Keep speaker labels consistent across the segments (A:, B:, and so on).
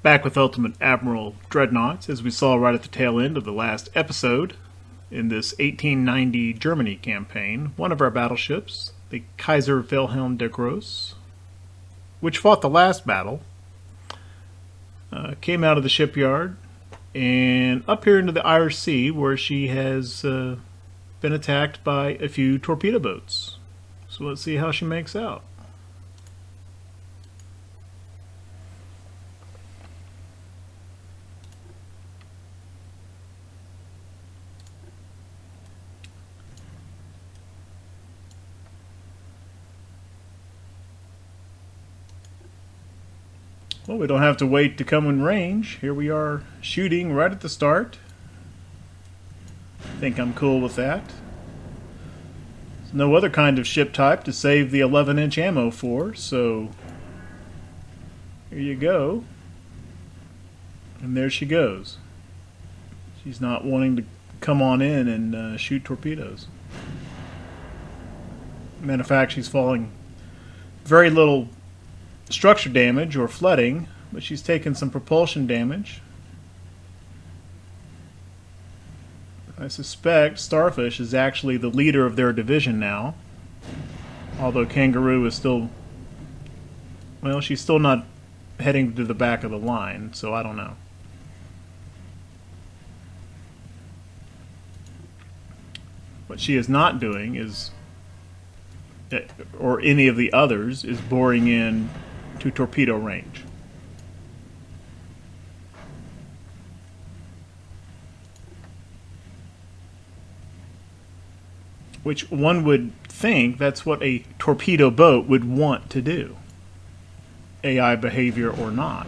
A: Back with Ultimate Admiral Dreadnoughts, as we saw right at the tail end of the last episode. In this 1890 Germany campaign, one of our battleships, the Kaiser Wilhelm der Grosse, which fought the last battle, came out of the shipyard and up here into the Irish Sea, where she has been attacked by a few torpedo boats. So let's see how she makes out. Well, we don't have to wait to come in range. Here we are shooting right at the start. I think I'm cool with that. There's no other kind of ship type to save the 11-inch ammo for, so here you go. And there she goes. She's not wanting to come on in and shoot torpedoes. Matter of fact, she's falling very little structure damage or flooding, but she's taken some propulsion damage. I suspect Starfish is actually the leader of their division now, although Kangaroo is still, well, she's still not heading to the back of the line, so I don't know. What she is not doing is, or any of the others, is boring in to torpedo range. Which one would think that's what a torpedo boat would want to do, AI behavior or not.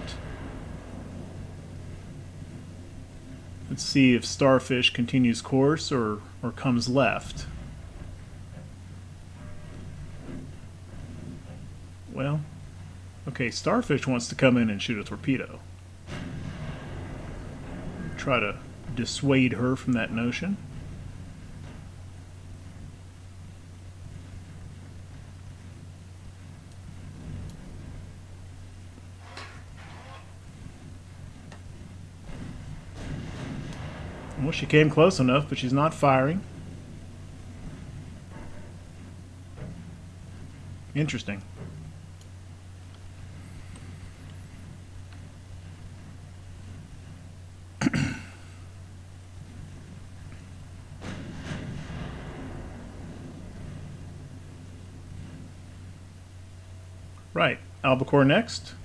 A: Let's see if Starfish continues course or comes left. Well, okay, Starfish wants to come in and shoot a torpedo. Try to dissuade her from that notion. Well, she came close enough, but she's not firing. Interesting. Right, Albacore next.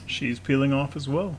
A: She's peeling off as well.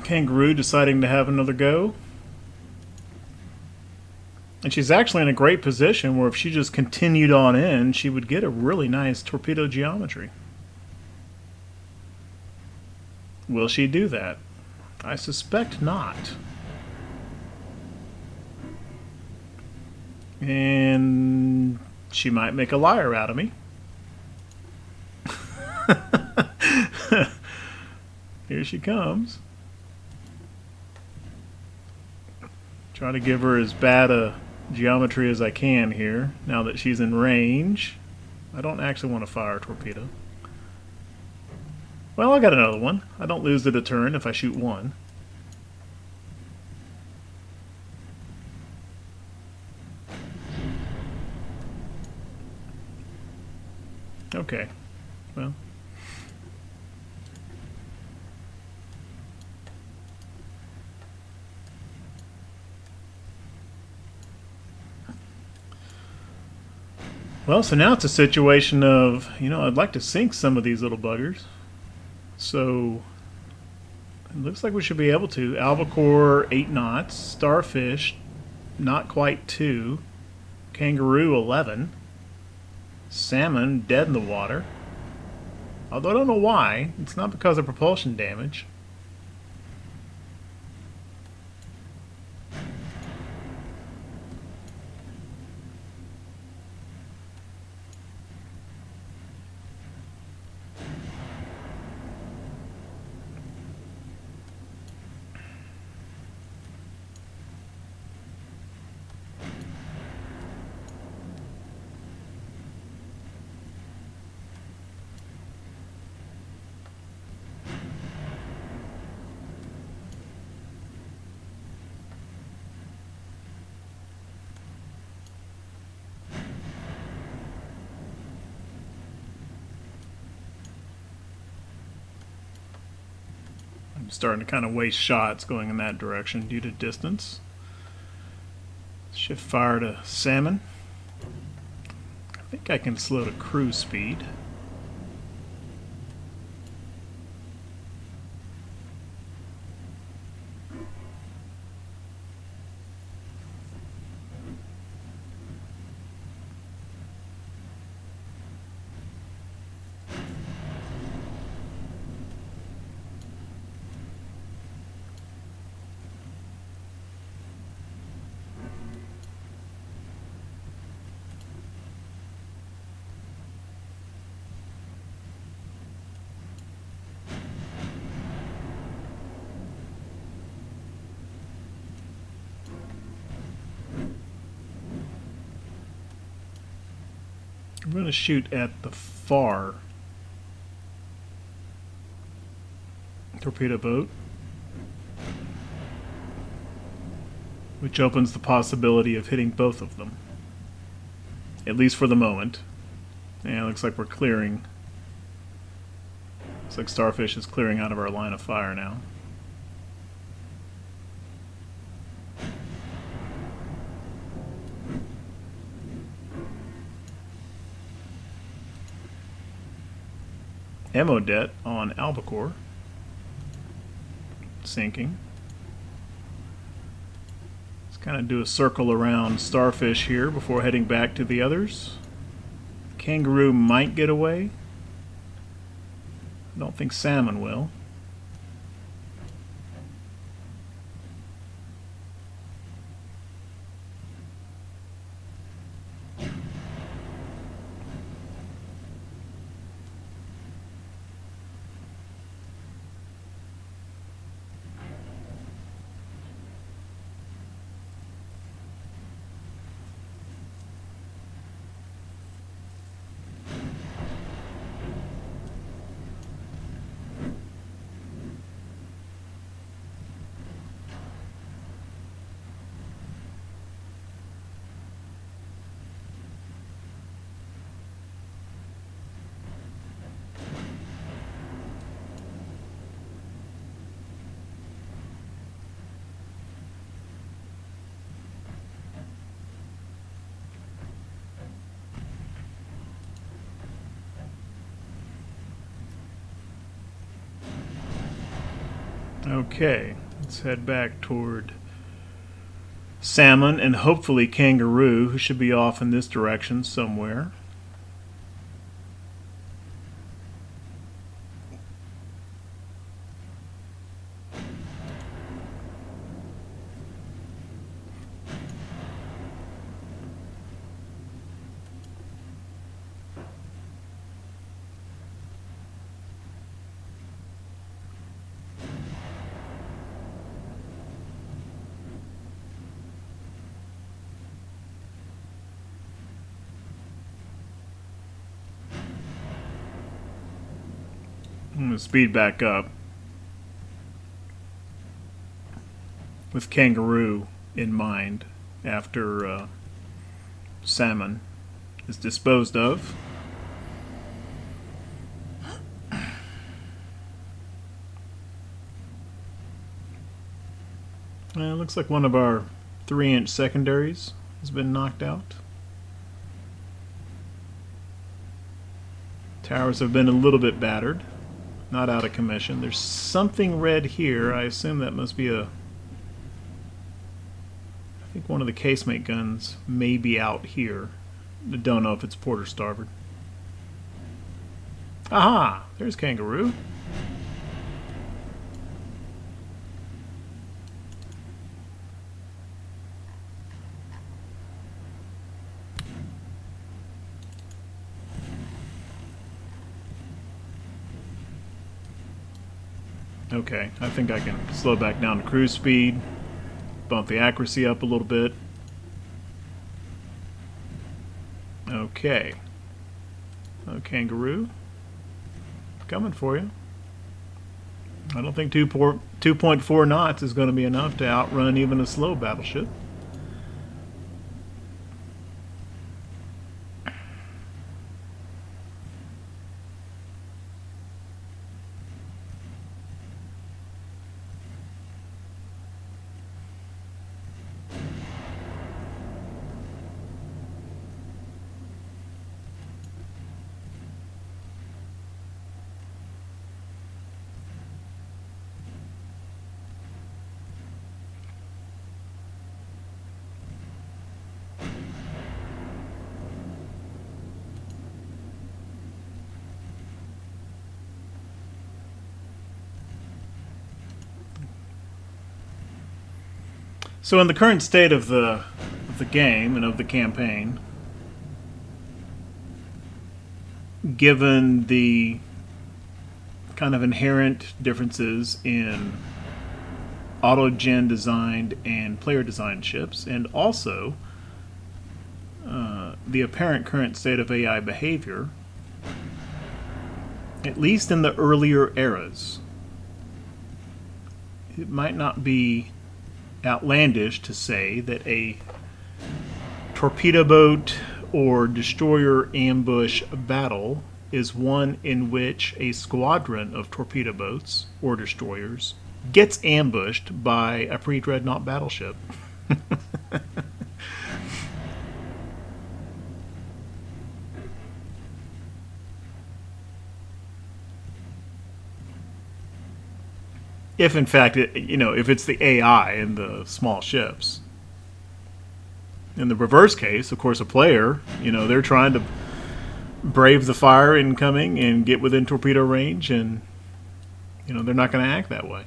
A: Kangaroo deciding to have another go. And she's actually in a great position where if she just continued on in, she would get a really nice torpedo geometry. Will she do that? I suspect not. And she might make a liar out of me. Here she comes. Try to give her as bad a geometry as I can here, now that she's in range. I don't actually want to fire a torpedo. Well, I got another one. I don't lose the deterrent if I shoot one. Okay. Well. Well, so now it's a situation of, I'd like to sink some of these little buggers. So, it looks like we should be able to. Albacore, 8 knots. Starfish, not quite 2. Kangaroo, 11. Salmon, dead in the water. Although I don't know why. It's not because of propulsion damage. I'm starting to kind of waste shots going in that direction due to distance. Shift fire to salmon. I think I can slow to cruise speed. I'm going to shoot at the far torpedo boat, which opens the possibility of hitting both of them, at least for the moment. And it looks like we're clearing. Looks like Starfish is clearing out of our line of fire now. Ammo debt on Albacore. Sinking. Let's kind of do a circle around Starfish here before heading back to the others. Kangaroo might get away. I don't think Salmon will. Okay, let's head back toward Salmon and hopefully Kangaroo, who should be off in this direction somewhere. I'm going to speed back up with Kangaroo in mind after Salmon is disposed of. It looks like one of our 3-inch secondaries has been knocked out. Towers have been a little bit battered. Not out of commission. There's something red here. I assume that must be I think one of the casemate guns may be out here. I don't know if it's port or starboard. Aha! There's Kangaroo. Okay, I think I can slow back down to cruise speed, bump the accuracy up a little bit. Okay. Kangaroo. Coming for you. I don't think 2.4 knots is going to be enough to outrun even a slow battleship. So in the current state of the game and of the campaign, given the kind of inherent differences in auto-gen designed and player designed ships, and also the apparent current state of AI behavior, at least in the earlier eras, it might not be outlandish to say that a torpedo boat or destroyer ambush battle is one in which a squadron of torpedo boats or destroyers gets ambushed by a pre-dreadnought battleship. If in fact, if it's the AI in the small ships. In the reverse case, of course, a player, they're trying to brave the fire incoming and get within torpedo range, and they're not going to act that way.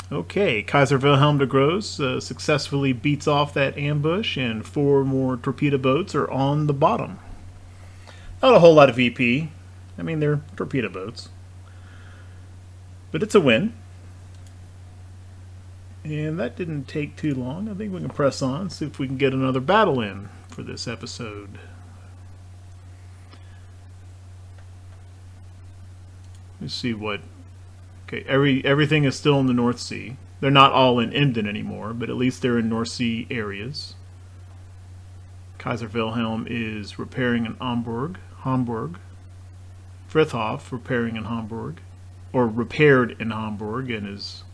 A: Okay, Kaiser Wilhelm de Gross successfully beats off that ambush, and 4 more torpedo boats are on the bottom. Not a whole lot of VP. I mean, they're torpedo boats. But it's a win. And that didn't take too long. I think we can press on, see if we can get another battle in for this episode. Let's see what... Okay, everything is still in the North Sea. They're not all in Emden anymore, but at least they're in North Sea areas. Kaiser Wilhelm is repairing in Hamburg. Frithof repairing in Hamburg. Or repaired in Hamburg and is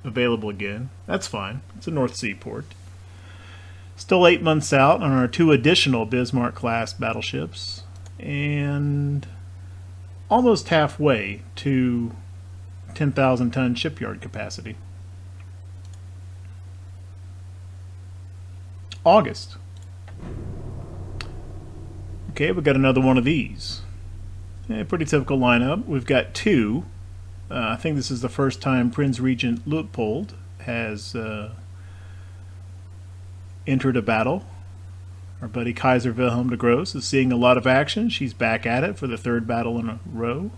A: available again. That's fine. It's a North Sea port. Still 8 months out on our 2 additional Bismarck-class battleships. And almost halfway to 10,000 ton shipyard capacity. August. Okay, we got another one of these. Pretty typical lineup. We've got two. I think this is the first time Prince Regent Luitpold has entered a battle. Our buddy Kaiser Wilhelm de Gross is seeing a lot of action. She's back at it for the third battle in a row.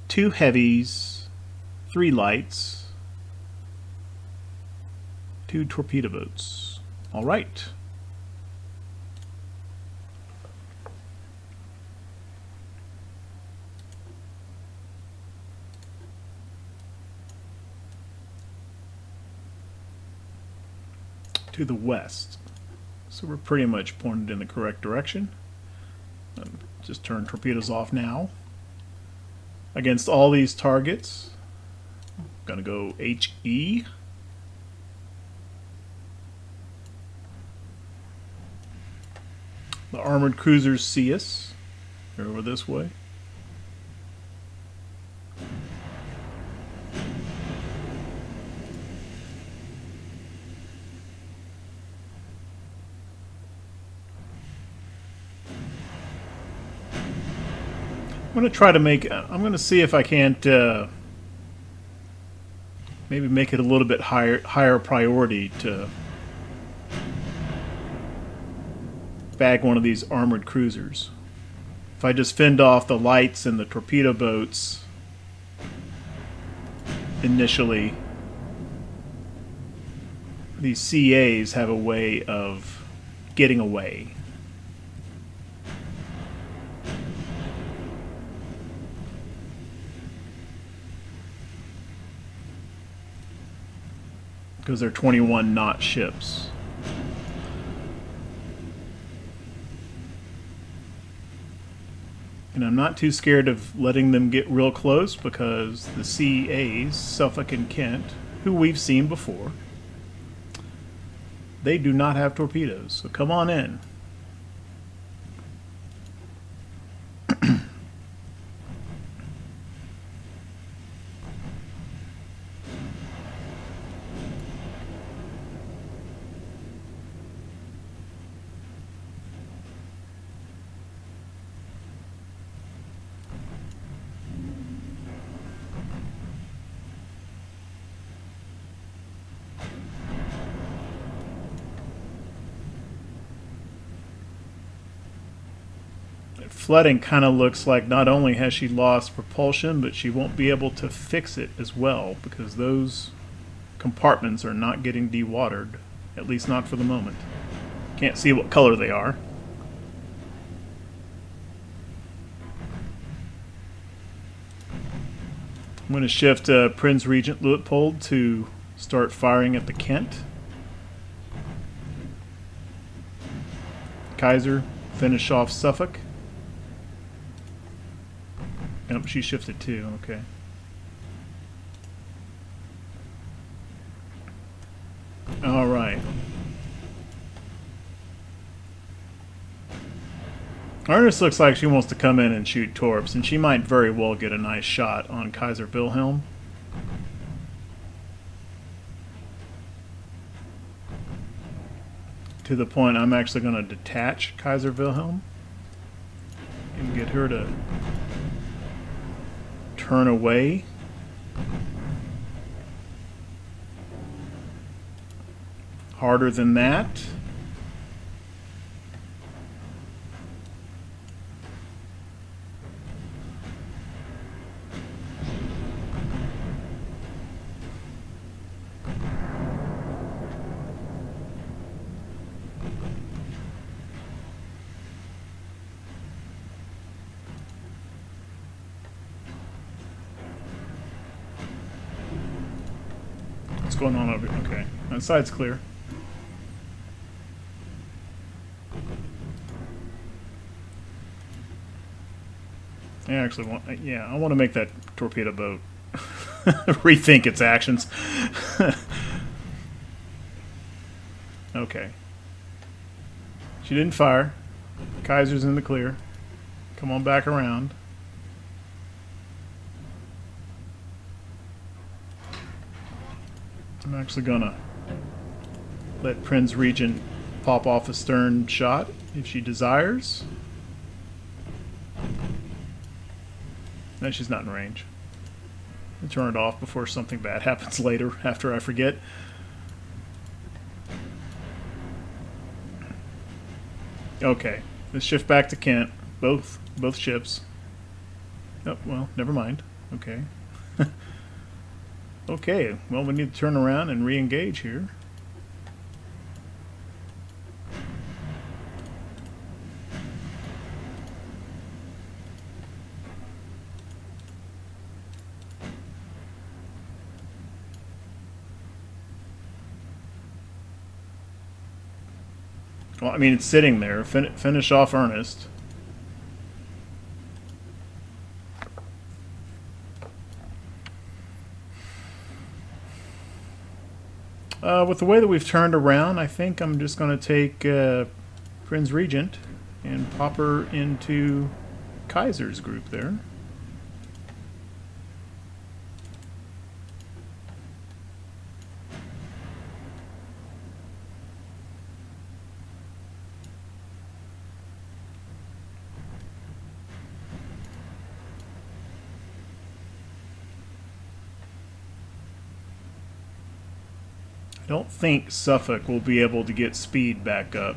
A: Two heavies, 3 lights, 2 torpedo boats. All right. To the west. So we're pretty much pointed in the correct direction. Just turn torpedoes off now. Against all these targets, I'm gonna go HE. The armored cruisers see us. They're over this way. I'm going to try to make, I'm going to see if I can't maybe make it a little bit higher priority to bag one of these armored cruisers. If I just fend off the lights and the torpedo boats initially, these CAs have a way of getting away. Because they're 21 knot ships. And I'm not too scared of letting them get real close because the CAs, Suffolk and Kent, who we've seen before, they do not have torpedoes. So come on in. Flooding kind of looks like not only has she lost propulsion, but she won't be able to fix it as well because those compartments are not getting dewatered, at least not for the moment. Can't see what color they are. I'm going to shift Prince Regent Luitpold to start firing at the Kent. Kaiser, finish off Suffolk. Nope, she shifted too, okay. Alright. Ernest looks like she wants to come in and shoot torps, and she might very well get a nice shot on Kaiser Wilhelm. To the point I'm actually going to detach Kaiser Wilhelm and get her to turn away. Harder than that. What's going on over here? Okay, that side's clear. I actually want, yeah, I want to make that torpedo boat rethink its actions. Okay. She didn't fire. Kaiser's in the clear. Come on back around. I'm actually gonna let Prince Regent pop off a stern shot if she desires. No, she's not in range. I'll turn it off before something bad happens later after I forget. Okay, let's shift back to Kent. Both ships. Oh, well, never mind. Okay. Okay, well, we need to turn around and re-engage here. Well, I mean, it's sitting there. Finish off Ernest. With the way that we've turned around, I think I'm just going to take Prince Regent and pop her into Kaiser's group there. I don't think Suffolk will be able to get speed back up,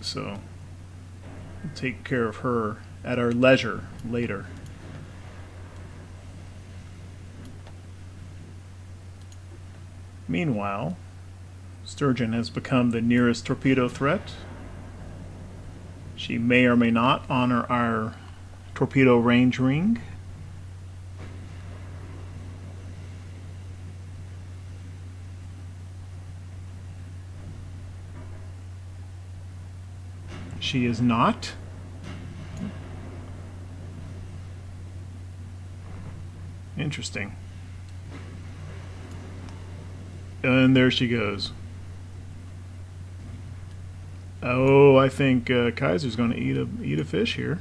A: so we'll take care of her at our leisure later. Meanwhile, Sturgeon has become the nearest torpedo threat. She may or may not honor our torpedo range ring. She is not. Interesting. And there she goes. Oh, I think Kaiser's going to eat a fish here.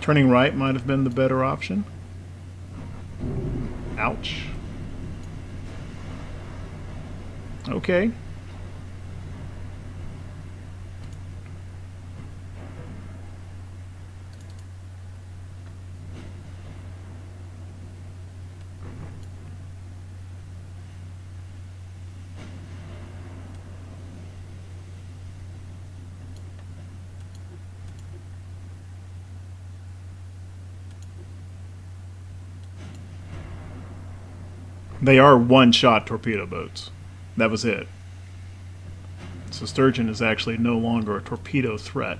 A: Turning right might have been the better option. Ouch. Okay. They are one-shot torpedo boats. That was it. So Sturgeon is actually no longer a torpedo threat.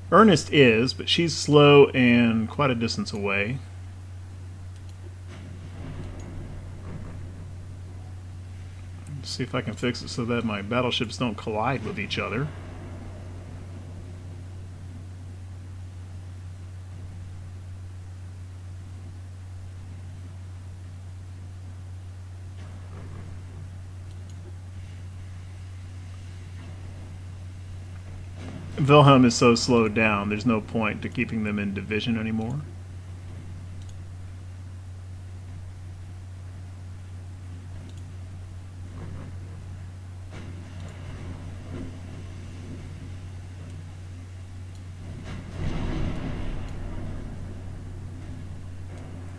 A: Ernest is, but she's slow and quite a distance away. Let's see if I can fix it so that my battleships don't collide with each other. Wilhelm is so slowed down, there's no point to keeping them in division anymore.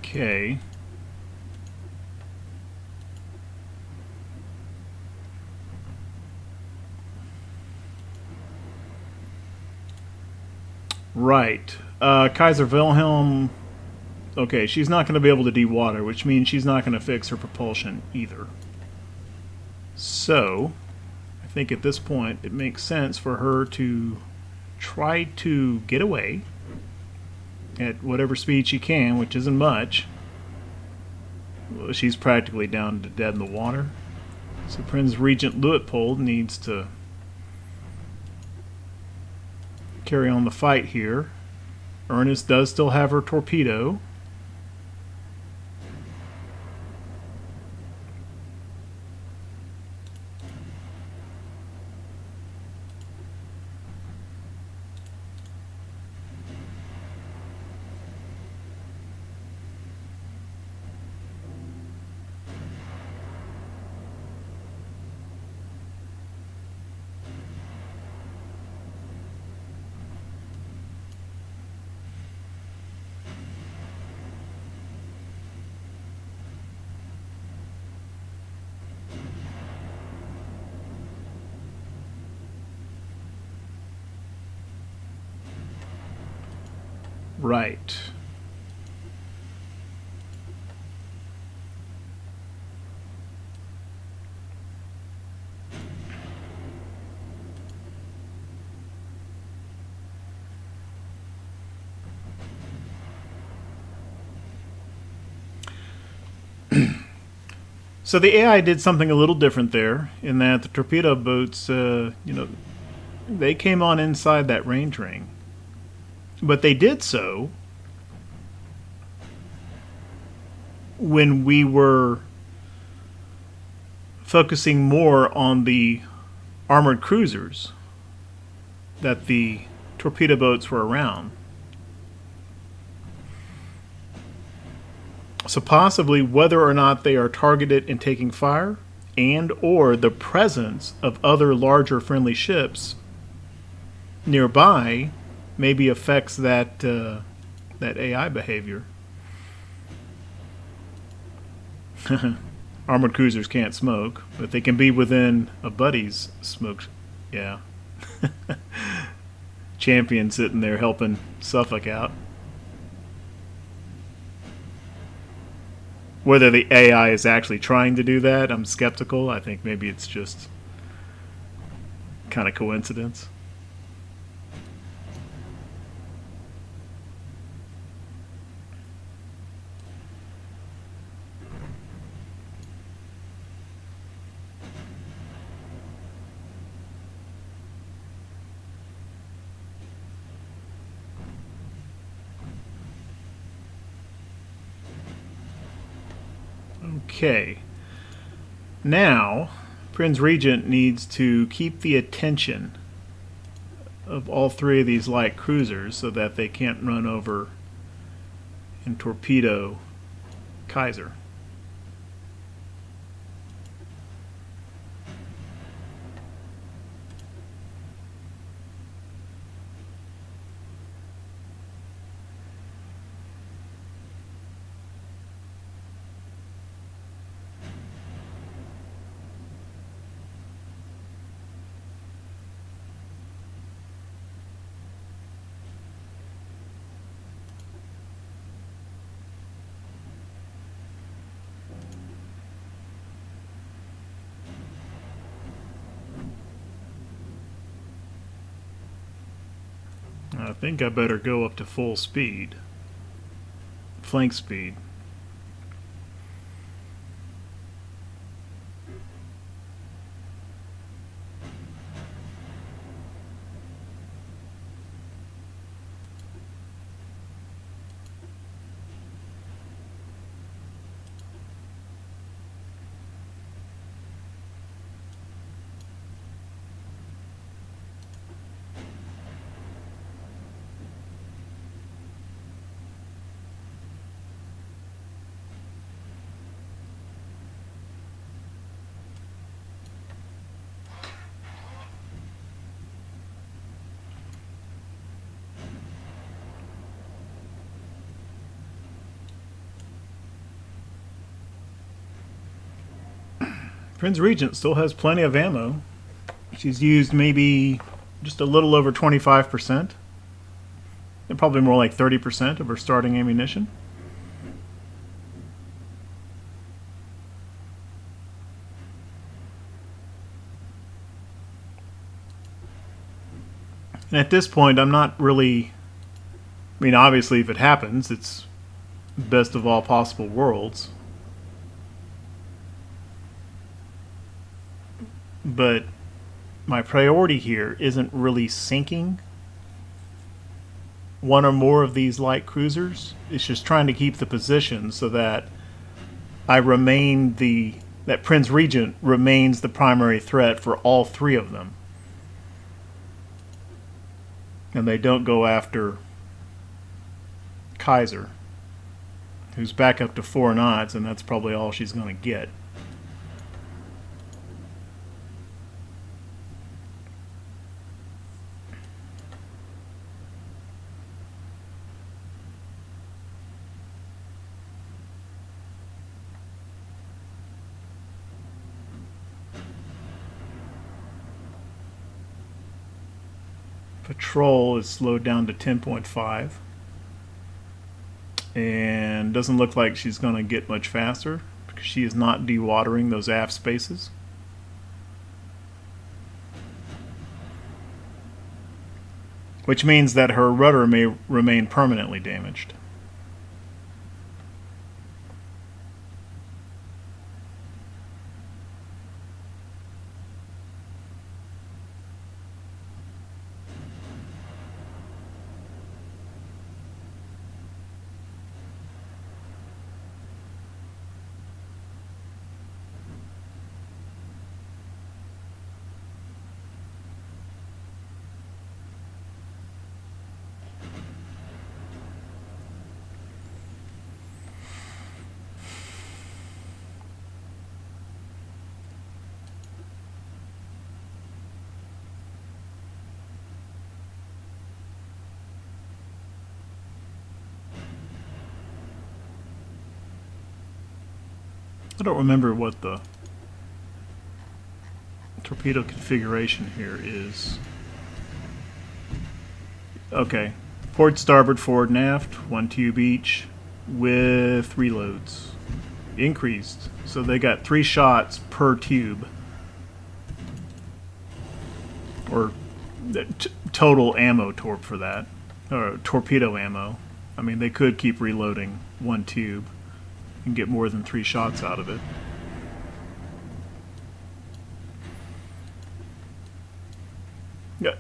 A: Okay. Right. Kaiser Wilhelm, okay, she's not going to be able to dewater, which means she's not going to fix her propulsion either. So, I think at this point it makes sense for her to try to get away at whatever speed she can, which isn't much. Well, she's practically down to dead in the water. So Prince Regent Luitpold needs to carry on the fight here. Ernest does still have her torpedo. Right. So the AI did something a little different there, in that the torpedo boats, they came on inside that range ring, but they did so when we were focusing more on the armored cruisers that the torpedo boats were around. So possibly whether or not they are targeted and taking fire, and or the presence of other larger friendly ships nearby maybe affects that that AI behavior. Armored cruisers can't smoke, but they can be within a buddy's smoke. Yeah. Champion sitting there helping Suffolk out. Whether the AI is actually trying to do that, I'm skeptical. I think maybe it's just kind of coincidence. Okay. Now, Prince Regent needs to keep the attention of all three of these light cruisers so that they can't run over and torpedo Kaiser. I think I better go up to full speed. Flank speed. Prince Regent still has plenty of ammo. She's used maybe just a little over 25%. And probably more like 30% of her starting ammunition. And at this point, I'm not really... I mean, obviously, if it happens, it's best of all possible worlds. But my priority here isn't really sinking one or more of these light cruisers. It's just trying to keep the position so that I remain that Prince Regent remains the primary threat for all three of them. And they don't go after Kaiser, who's back up to 4 knots, and that's probably all she's going to get. Patrol is slowed down to 10.5. And doesn't look like she's going to get much faster because she is not dewatering those aft spaces. Which means that her rudder may remain permanently damaged. I don't remember what the torpedo configuration here is. Okay. Port, starboard, forward, and aft, 1 tube each, with reloads. Increased. So they got 3 shots per tube. Or total ammo torp for that. Or torpedo ammo. I mean, they could keep reloading 1 tube and get more than 3 shots out of it. Yeah,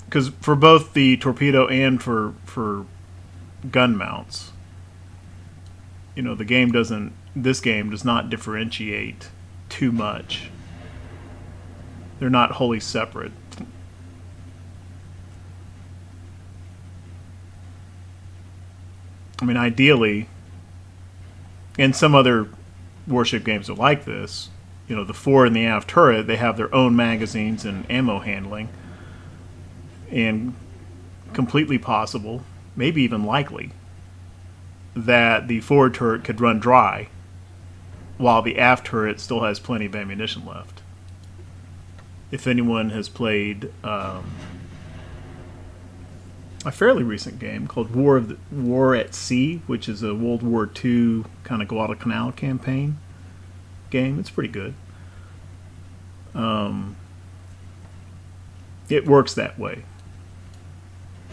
A: because for both the torpedo and for gun mounts, you know, the game doesn't. This game does not differentiate too much. They're not wholly separate. I mean, ideally, and some other warship games are like this. You know, the fore and the aft turret, they have their own magazines and ammo handling. And completely possible, maybe even likely, that the forward turret could run dry while the aft turret still has plenty of ammunition left. If anyone has played a fairly recent game called War at Sea, which is a World War II kind of Guadalcanal campaign game, it's pretty good. It works that way.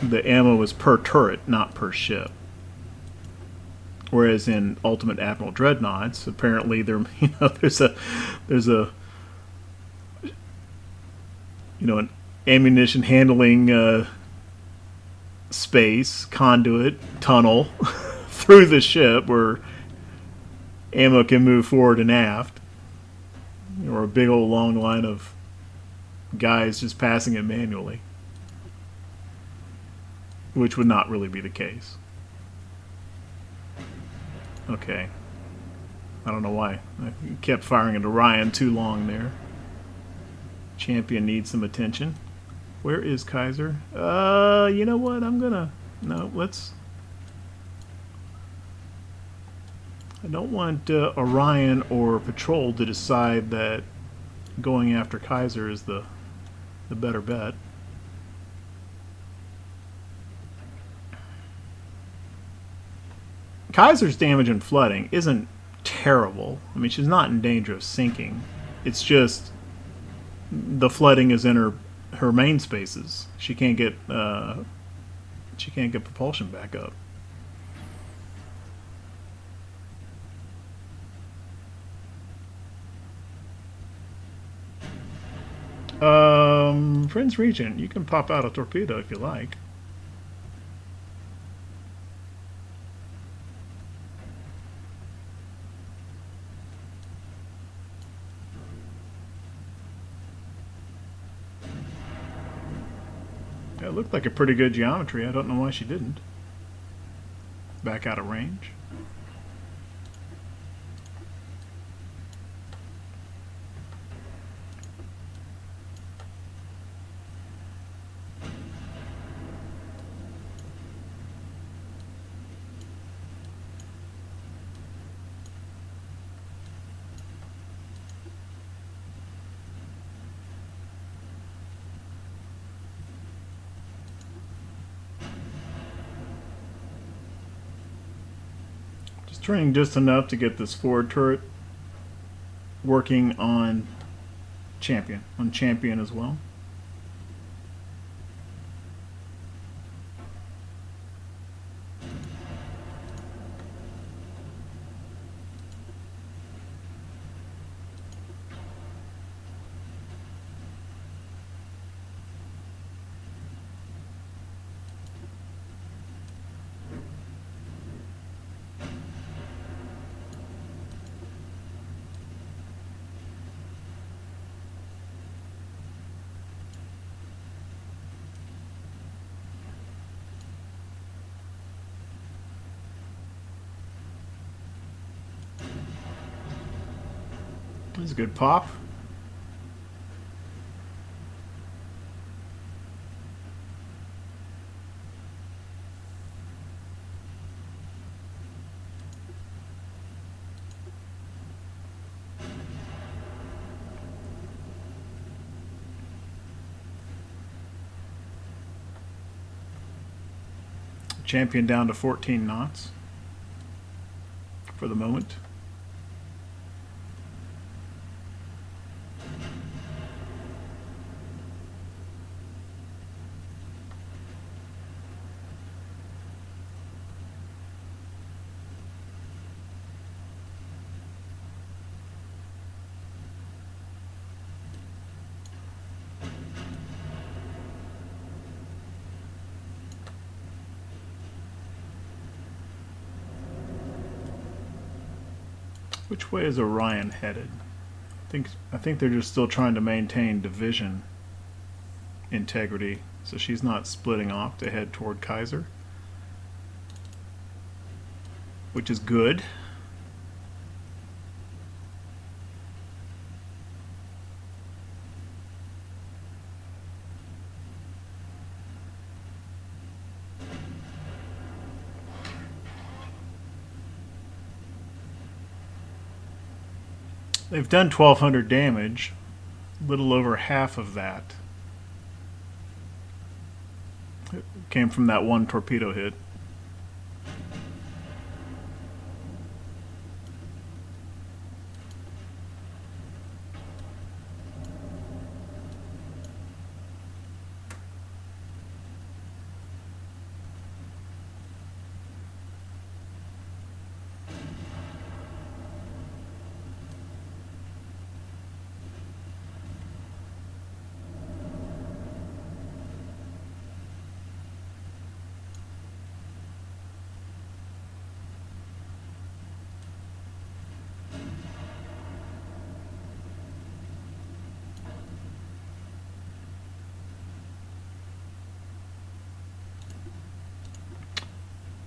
A: The ammo is per turret, not per ship. Whereas in Ultimate Admiral Dreadnoughts, apparently there's a an ammunition handling space, conduit, tunnel through the ship where ammo can move forward and aft, or a big old long line of guys just passing it manually, which would not really be the case. Okay. I don't know why. I kept firing into Ryan too long there. Champion needs some attention. Where is Kaiser? You know what? Let's... I don't want Orion or Patrol to decide that going after Kaiser is the better bet. Kaiser's damage and flooding isn't terrible. I mean, she's not in danger of sinking. It's just the flooding is in her main spaces. She can't get propulsion back up. Friends Regent, you can pop out a torpedo if you like. It looked like a pretty good geometry. I don't know why she didn't. Back out of range. turning just enough to get this forward turret working on champion as well. That's a good pop. Champion down to 14 knots for the moment. Which way is Orion headed? I think they're just still trying to maintain division integrity, so she's not splitting off to head toward Kaiser, which is good. They've done 1,200 damage, a little over half of that came from that one torpedo hit.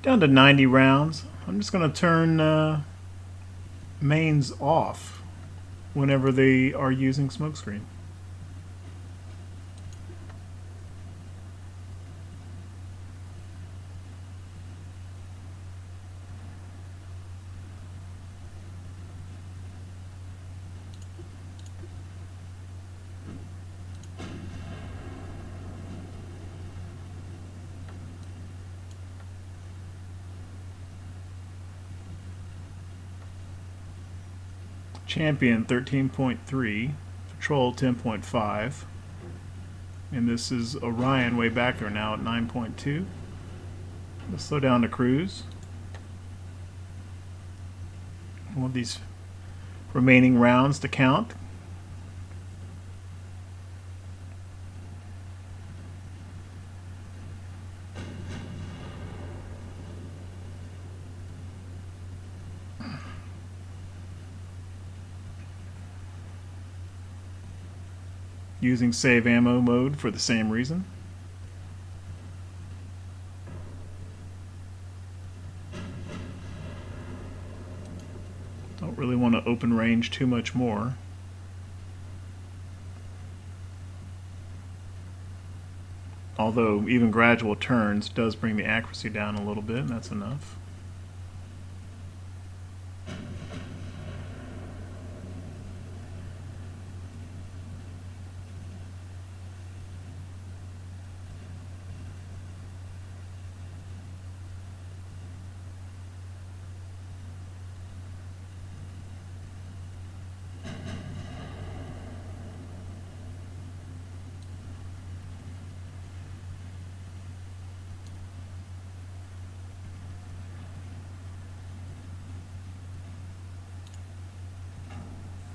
A: Down to 90 rounds. I'm just going to turn mains off whenever they are using smokescreen. Champion 13.3, Patrol 10.5, and this is Orion way back there now at 9.2. Let's slow down to cruise. I want these remaining rounds to count. Using save ammo mode for the same reason. Don't really want to open range too much more. Although even gradual turns does bring the accuracy down a little bit, and that's enough.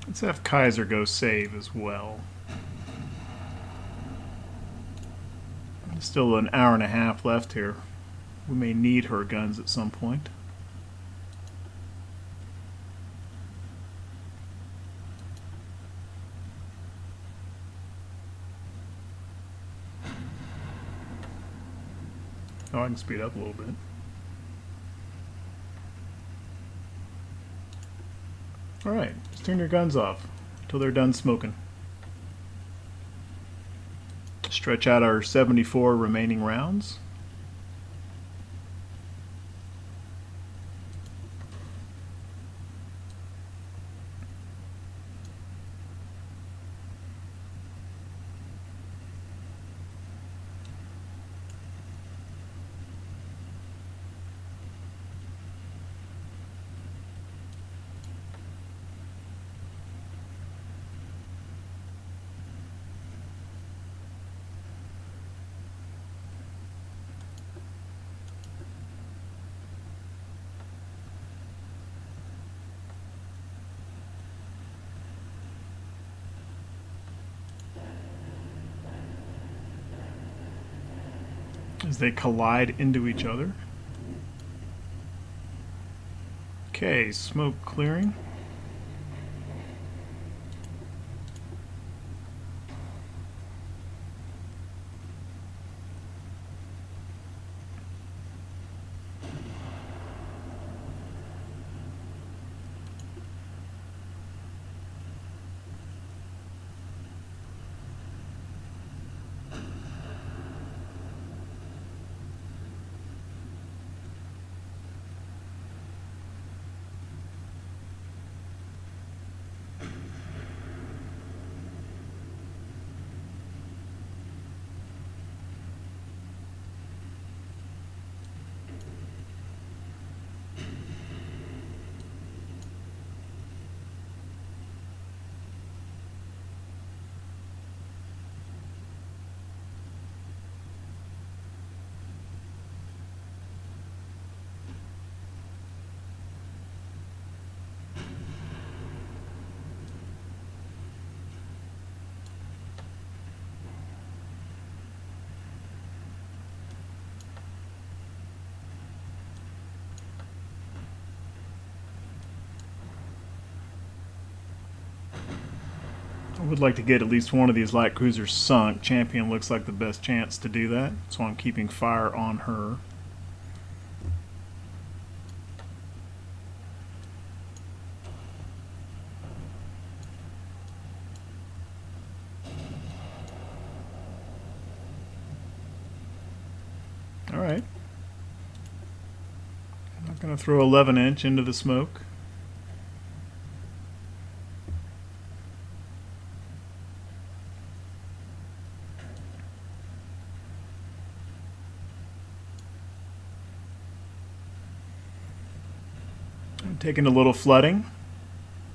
A: Let's have Kaiser go save as well. There's still an hour and a half left here. We may need her guns at some point. Oh, I can speed up a little bit. Alright, just turn your guns off until they're done smoking. Stretch out our 74 remaining rounds. As they collide into each other. Okay, smoke clearing. I would like to get at least one of these light cruisers sunk. Champion looks like the best chance to do that, so I'm keeping fire on her. Alright. I'm not going to throw 11-inch into the smoke. I'm taking a little flooding.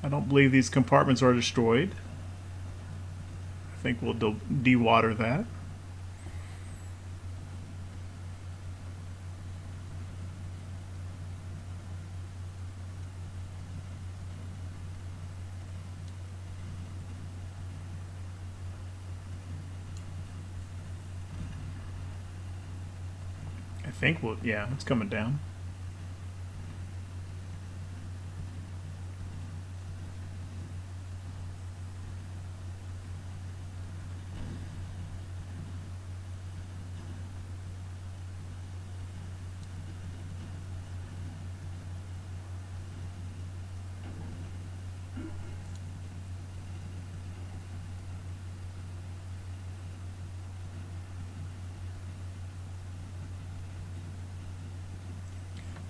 A: I don't believe these compartments are destroyed. I think we'll de-water that. I think we'll, yeah, it's coming down.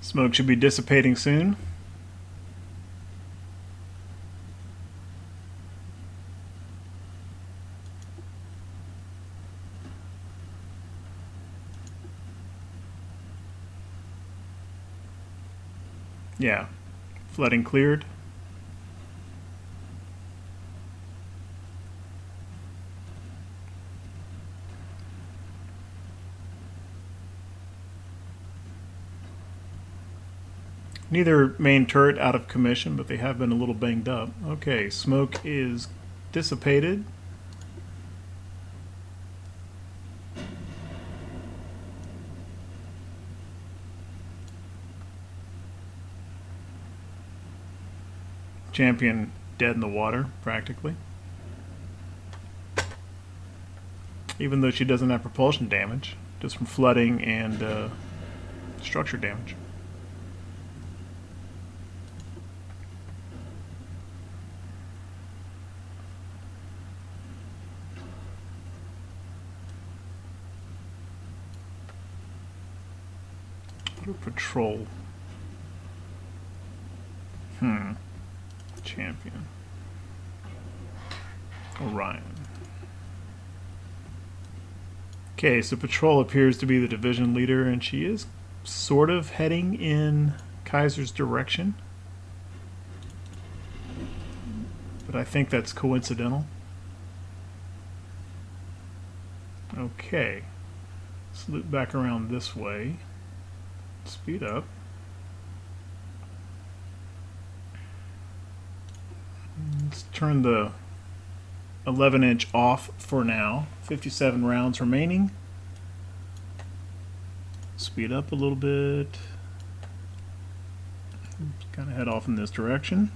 A: Smoke should be dissipating soon. Yeah, flooding cleared. Neither main turret out of commission, but they have been a little banged up. Okay, smoke is dissipated. Champion dead in the water, practically. Even though she doesn't have propulsion damage, just from flooding and structure damage. Patrol. Champion. Orion. Okay, so Patrol appears to be the division leader, and she is sort of heading in Kaiser's direction. But I think that's coincidental. Okay. Let's loop back around this way. Speed up. Let's turn the 11-inch off for now. 57 rounds remaining. Speed up a little bit. Kind of head off in this direction.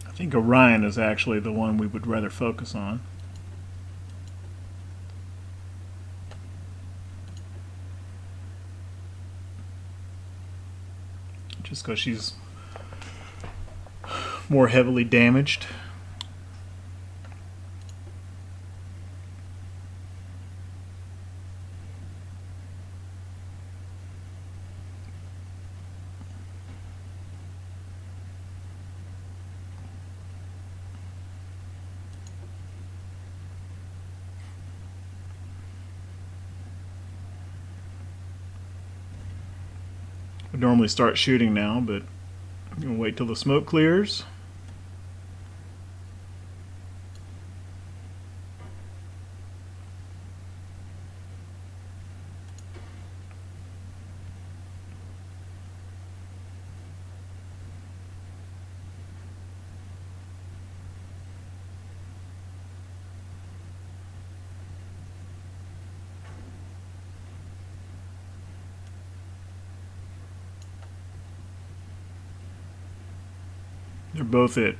A: I think Orion is actually the one we would rather focus on. Just because she's more heavily damaged. Would normally start shooting now, but I'm gonna wait till the smoke clears. They're both at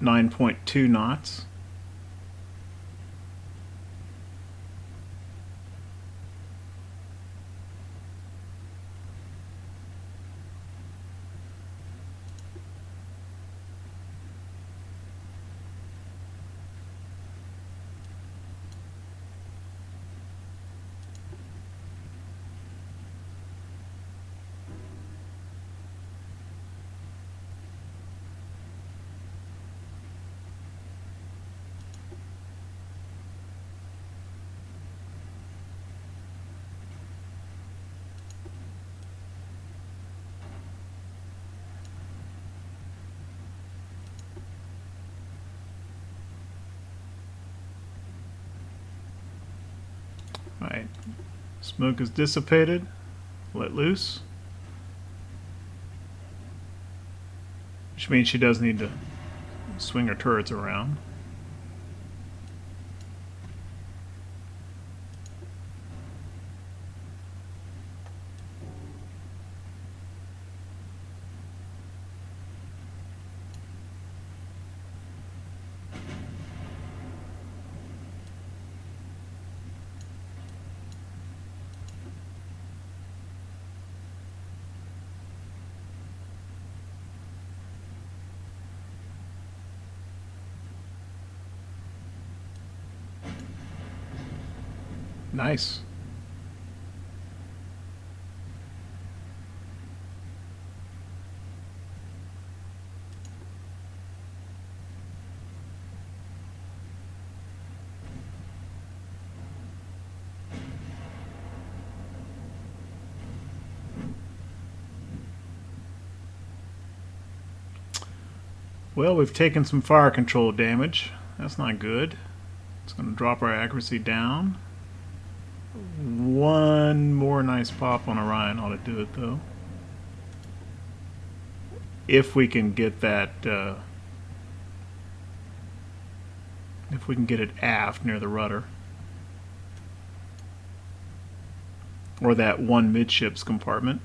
A: 9.2 knots. Alright, smoke is dissipated, let loose. Which means she does need to swing her turrets around. Nice. Well, we've taken some fire control damage. That's not good. It's going to drop our accuracy down. One more nice pop on Orion ought to do it, though. If we can get that, if we can get it aft near the rudder. Or that one midships compartment.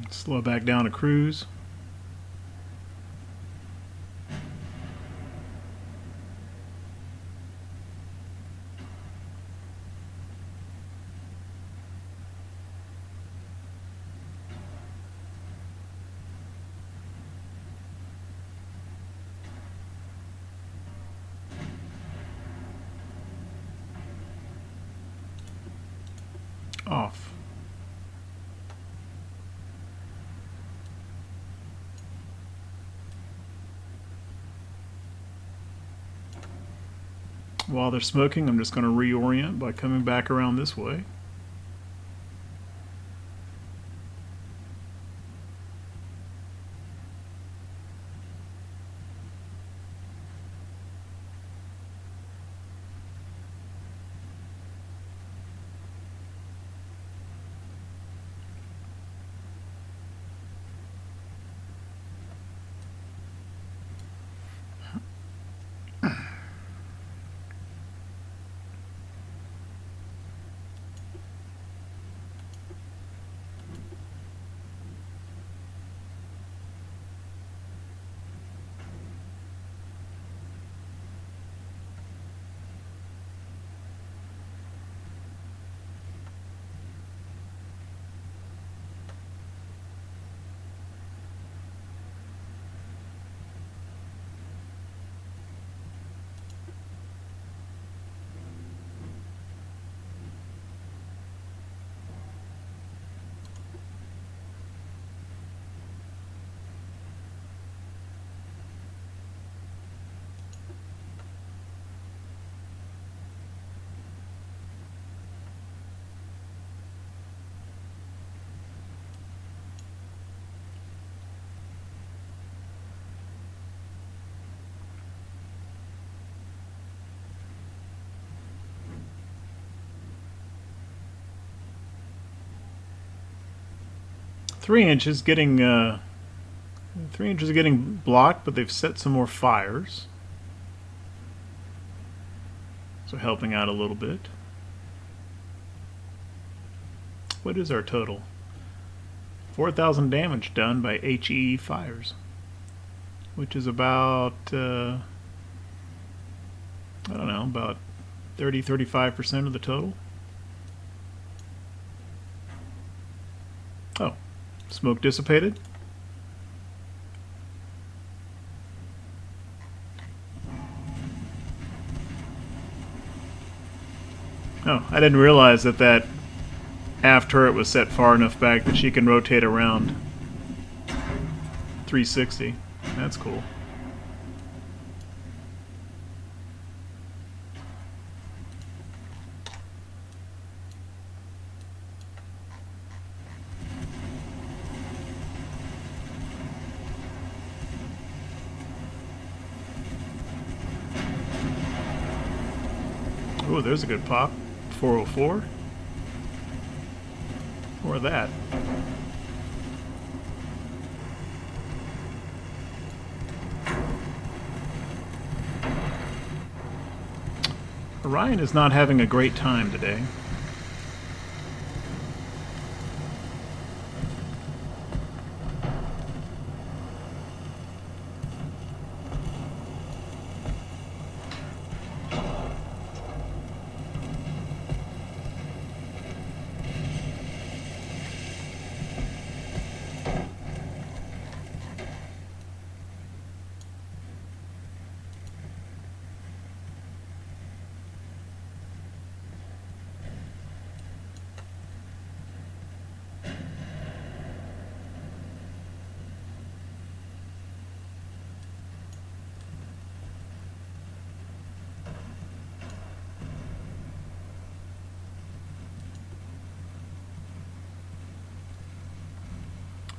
A: Slow back down to cruise. Off. While they're smoking, I'm just going to reorient by coming back around this way. Three inches getting blocked, but they've set some more fires, so helping out a little bit. What is our total? 4,000 damage done by HE fires, which is about I don't know, about 30-35% of the total. Oh. Smoke dissipated. Oh, I didn't realize that that aft turret was set far enough back that she can rotate around 360. That's cool. Oh, there's a good pop. 404. More of that. Orion is not having a great time today.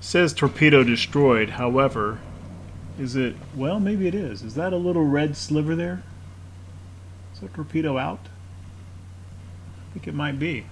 A: says torpedo destroyed, however, is it... well, maybe it is. Is that a little red sliver there? Is that torpedo out? I think it might be.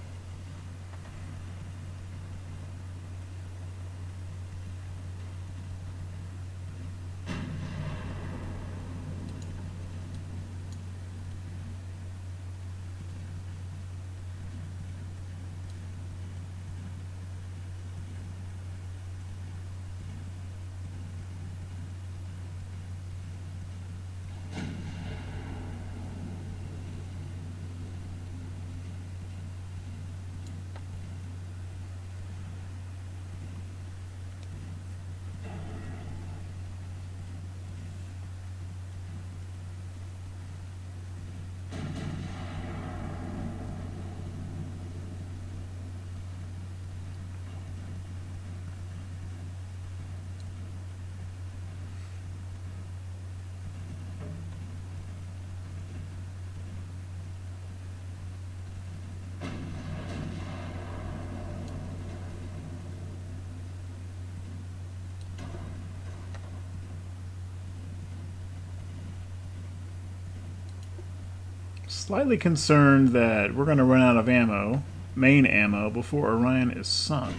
A: Slightly concerned that we're going to run out of ammo, main ammo, before Orion is sunk.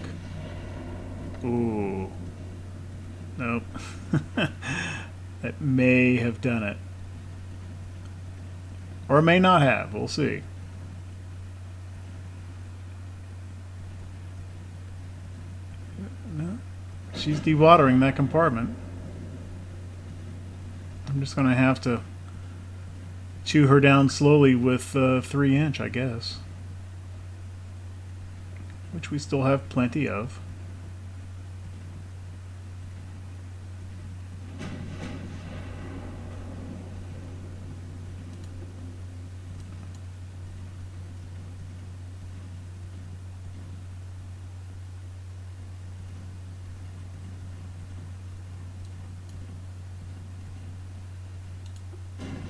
A: Ooh. Nope. That may have done it. Or may not have. We'll see. No. She's dewatering that compartment. I'm just going to have to chew her down slowly with 3-inch, I guess. Which we still have plenty of.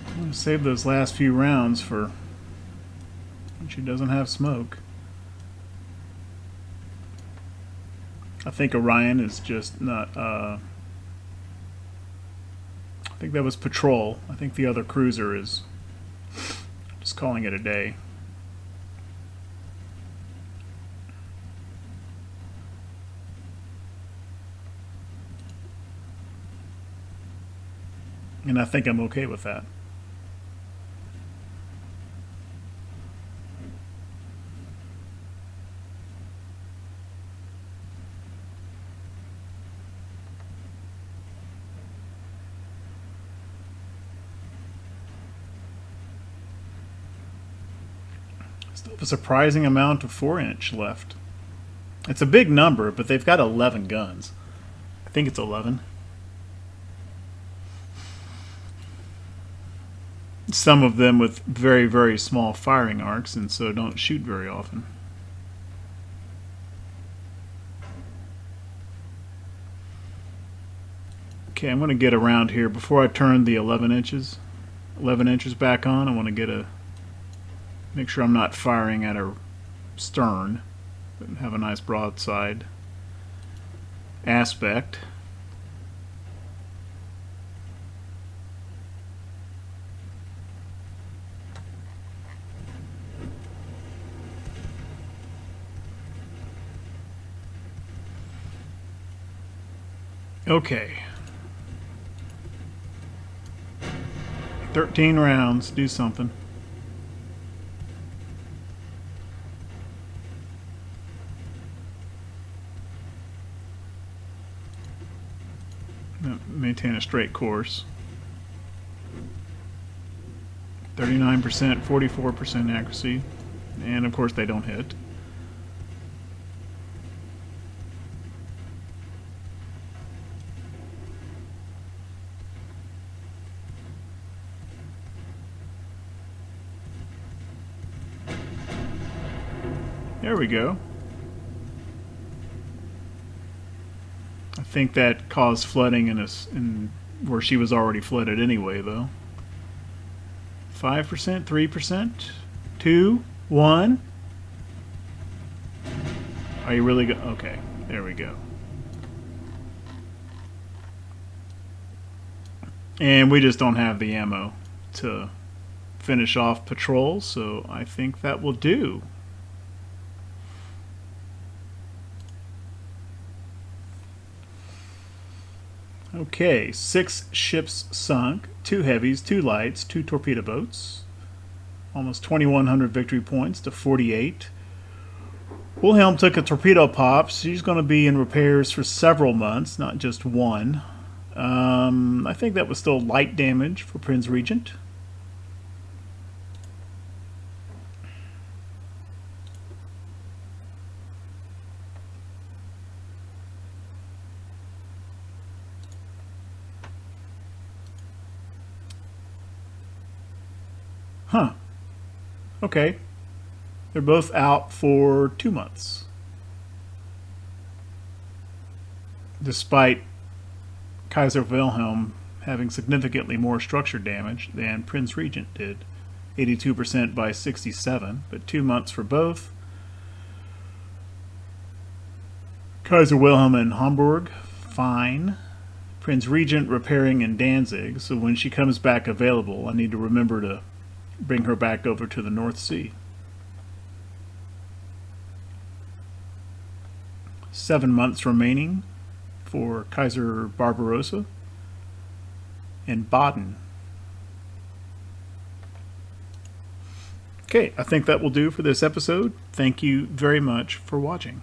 A: I'm going to save those last few rounds for when she doesn't have smoke. I think Orion is just not... I think that was patrol. I think the other cruiser is just calling it a day. And I think I'm okay with that. Still have a surprising amount of 4-inch left. It's a big number, but they've got 11 guns. I think it's 11. Some of them with very, very small firing arcs, and so don't shoot very often. Okay, I'm going to get around here before I turn the 11 inches back on. I want to get a... make sure I'm not firing at her stern, but have a nice broadside aspect. Okay. 13 rounds, do something. Maintain a straight course. 39%, 44% accuracy, and of course they don't hit. There we go. I think that caused flooding in where she was already flooded anyway, though. 5%, 3%, 2, 1. Are you really okay, there we go. And we just don't have the ammo to finish off patrol, so I think that will do. Okay, 6 ships sunk, 2 heavies, 2 lights, 2 torpedo boats. Almost 2,100 victory points to 48. Wilhelm took a torpedo pop. She's going to be in repairs for several months, not just one. I think that was still light damage for Prince Regent. Huh. Okay. They're both out for 2 months. Despite Kaiser Wilhelm having significantly more structure damage than Prince Regent did. 82% by 67, but 2 months for both. Kaiser Wilhelm in Hamburg, fine. Prince Regent repairing in Danzig, so when she comes back available, I need to remember to bring her back over to the North Sea. 7 months remaining for Kaiser Barbarossa and Baden. Okay, I think that will do for this episode. Thank you very much for watching.